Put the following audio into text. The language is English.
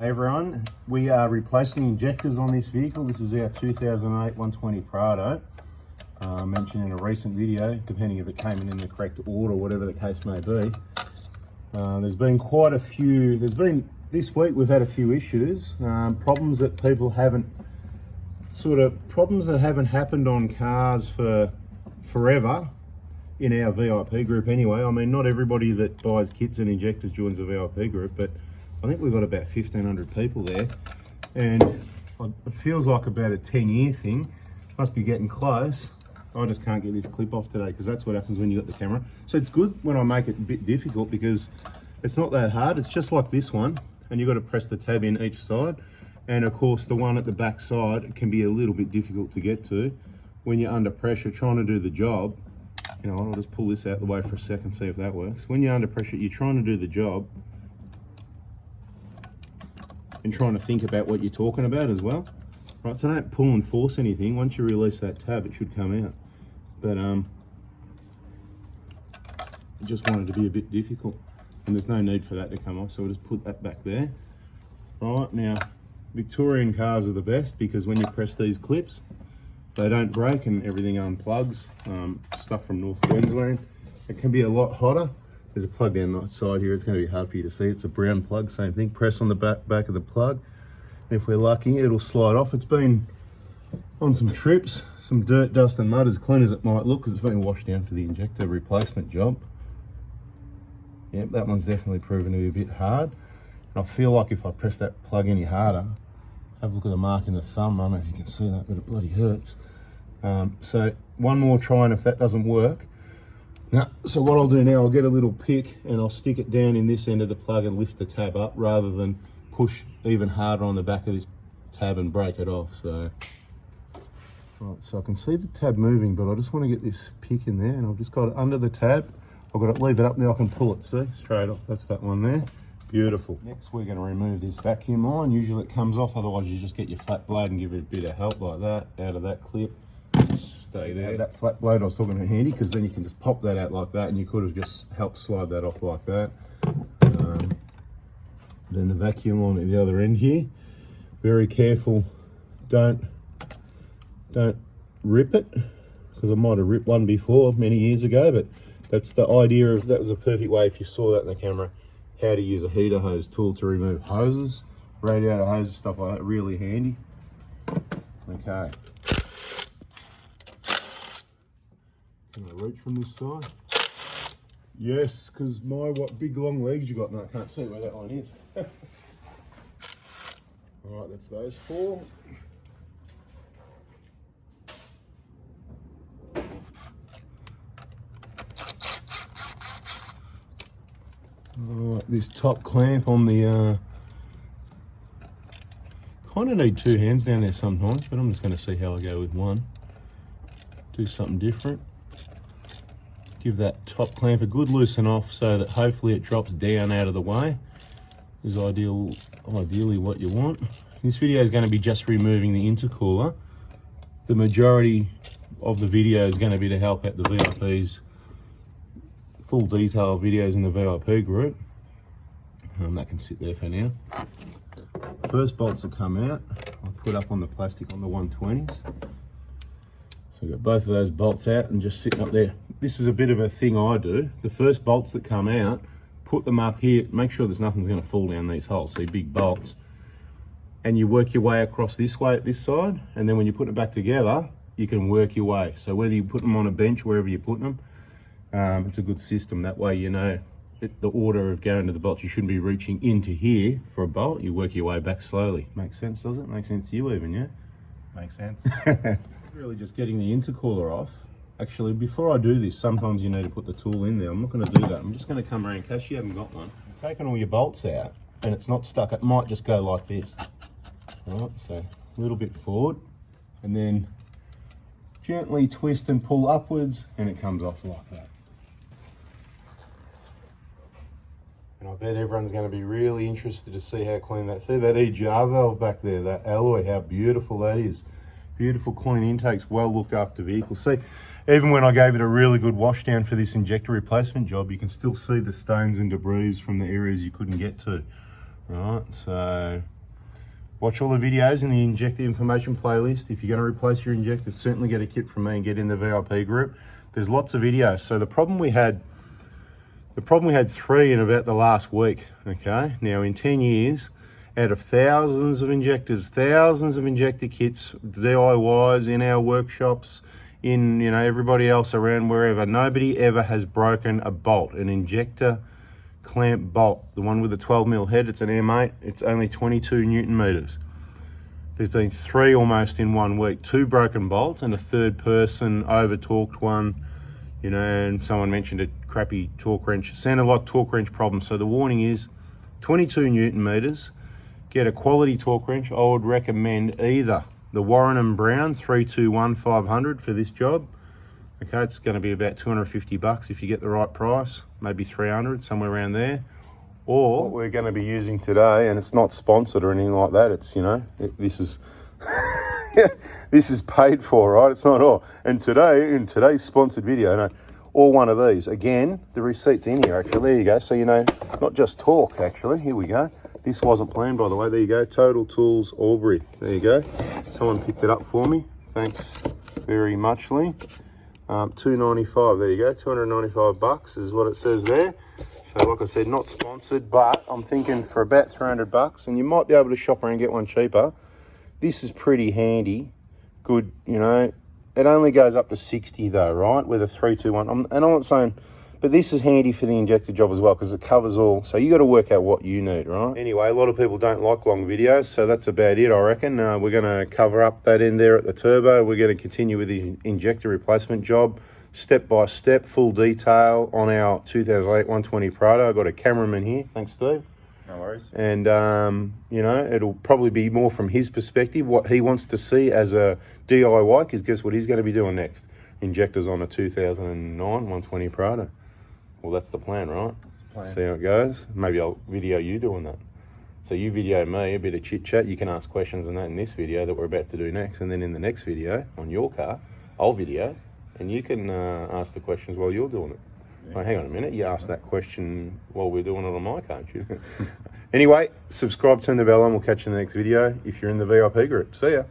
Hey everyone, we are replacing injectors on this vehicle. This is our 2008 120 Prado. I mentioned in a recent video, depending if it came in the correct order, whatever the case may be. There's been quite a few, this week we've had a few issues, problems that people haven't, problems that haven't happened on cars for forever in our VIP group anyway. I mean, not everybody that buys kits and injectors joins the VIP group, but I think we've got about 1,500 people there, and it feels like about a 10-year thing. Must be getting close. I just can't get this clip off today because that's what happens when you got the camera. So it's good when I make it a bit difficult because it's not that hard. It's just like this one, and you've got to press the tab in each side. And of course, the one at the back side can be a little bit difficult to get to when you're under pressure trying to do the job. You know, I'll just pull this out the way for a second, see if that works. When you're under pressure, you're trying to do the job and trying to think about what you're talking about as well. Right, so don't pull and force anything. Once you release that tab, it should come out. But I just wanted to be a bit difficult, and there's no need for that to come off, so we'll just put that back there. Right, now, Victorian cars are the best because when you press these clips, they don't break and everything unplugs. Stuff from North Queensland. It can be a lot hotter. There's a plug down the side here. It's going to be hard for you to see. It's a brown plug, same thing. Press on the back of the plug. And if we're lucky, it'll slide off. It's been on some trips, some dirt, dust and mud, as clean as it might look, because it's been washed down for the injector replacement job. Yep, that one's definitely proven to be a bit hard. And I feel like if I press that plug any harder, have a look at the mark in the thumb. I don't know if you can see that, but it bloody hurts. So one more try, and if that doesn't work, so what I'll do now, I'll get a little pick and I'll stick it down in this end of the plug and lift the tab up rather than push even harder on the back of this tab and break it off. So, right, so I can see the tab moving, but I just want to get this pick in there, and I've just got it under the tab. I've got to leave it up now, I can pull it, see, straight off. That's that one there. Beautiful. Next we're going to remove this vacuum line. Usually it comes off, otherwise you just get your flat blade and give it a bit of help like that, out of that clip. Stay there. That flat blade I was talking about handy, because then you can just pop that out like that, and you could have just helped slide that off like that. Then the vacuum line at the other end here. Very careful, don't rip it, because I might have ripped one before many years ago, but that's the idea of, that was a perfect way, if you saw that in the camera, how to use a heater hose tool to remove hoses, radiator hoses, stuff like that, really handy. Okay. Can I reach from this side? Yes, because what big long legs you got. No, I can't see where that one is. All right, that's those four. All right, this top clamp on the, kind of need two hands down there sometimes, but I'm just going to see how I go with one. Do something different. Give that top clamp a good loosen off so that hopefully it drops down out of the way. Is ideally what you want. This video is going to be just removing the intercooler. The majority of the video is going to be to help out the VIPs. Full detail videos in the VIP group. That can sit there for now. First bolts will come out. I'll put up on the plastic on the 120s. So I've got both of those bolts out and just sitting up there. This is a bit of a thing I do. The first bolts that come out, put them up here, make sure there's nothing's going to fall down these holes, see, big bolts. And you work your way across this way at this side, and then when you put it back together, you can work your way. So whether you put them on a bench, wherever you put them, it's a good system. That way you know the order of going to the bolts. You shouldn't be reaching into here for a bolt. You work your way back slowly. Makes sense, does it? Makes sense to you even, yeah? Makes sense. Really just getting the intercooler off. Actually, before I do this, sometimes you need to put the tool in there. I'm not going to do that. I'm just going to come around in case you haven't got one. I'm taking all your bolts out and it's not stuck. It might just go like this. All right, so a little bit forward and then gently twist and pull upwards and it comes off like that. And I bet everyone's going to be really interested to see how clean that. See that EGR valve back there, that alloy, how beautiful that is. Beautiful clean intakes, well looked after vehicle. See, even when I gave it a really good wash down for this injector replacement job, you can still see the stains and debris from the areas you couldn't get to. Right, so watch all the videos in the injector information playlist. If you're going to replace your injector, certainly get a kit from me and get in the VIP group. There's lots of videos. So the problem we had 3 in about the last week, okay? Now in 10 years, out of thousands of injectors, thousands of injector kits, DIYs in our workshops, in, you know, everybody else around wherever, nobody ever has broken a bolt, an injector clamp bolt, the one with the 12mm head. It's an M8, it's only 22 Newton meters. There's been 3 almost in 1 week, 2 broken bolts and a third person over torqued one, you know, and someone mentioned a crappy torque wrench. It sounded like torque wrench problem. So the warning is 22 Newton meters, get a quality torque wrench. I would recommend either the Warren & Brown 321-500 for this job. Okay, it's going to be about 250 bucks if you get the right price, maybe 300, somewhere around there. Or what we're going to be using today, and it's not sponsored or anything like that, it's, you know, this is this is paid for, right? It's not all. And today, in today's sponsored video, no, or one of these. Again, the receipt's in here, actually. There you go. So, you know, not just talk, actually. Here we go. This wasn't planned, by the way. There you go. Total Tools Albury. There you go. Someone picked it up for me. Thanks very muchly. $295. There you go. 295 bucks is what it says there. So, like I said, not sponsored, but I'm thinking for about 300 bucks, and you might be able to shop around and get one cheaper. This is pretty handy. Good, you know. It only goes up to 60 though, right? With a 321. And I'm not saying, but this is handy for the injector job as well because it covers all. So you got to work out what you need, right? Anyway, a lot of people don't like long videos, so that's about it, I reckon. We're going to cover up that end there at the turbo. We're going to continue with the injector replacement job, step by step, full detail on our 2008 120 Prado. I've got a cameraman here. Thanks, Steve. No worries. And, you know, it'll probably be more from his perspective, what he wants to see as a DIY, because guess what he's going to be doing next? Injectors on a 2009 120 Prado. Well, that's the plan, right? That's the plan. See how it goes. Maybe I'll video you doing that. So you video me, a bit of chit chat. You can ask questions and that in this video that we're about to do next. And then in the next video on your car, I'll video and you can ask the questions while you're doing it. Yeah. Oh, hang on a minute. You asked that question while we're doing it on my car, aren't you? Anyway, subscribe, turn the bell on. We'll catch you in the next video if you're in the VIP group. See ya.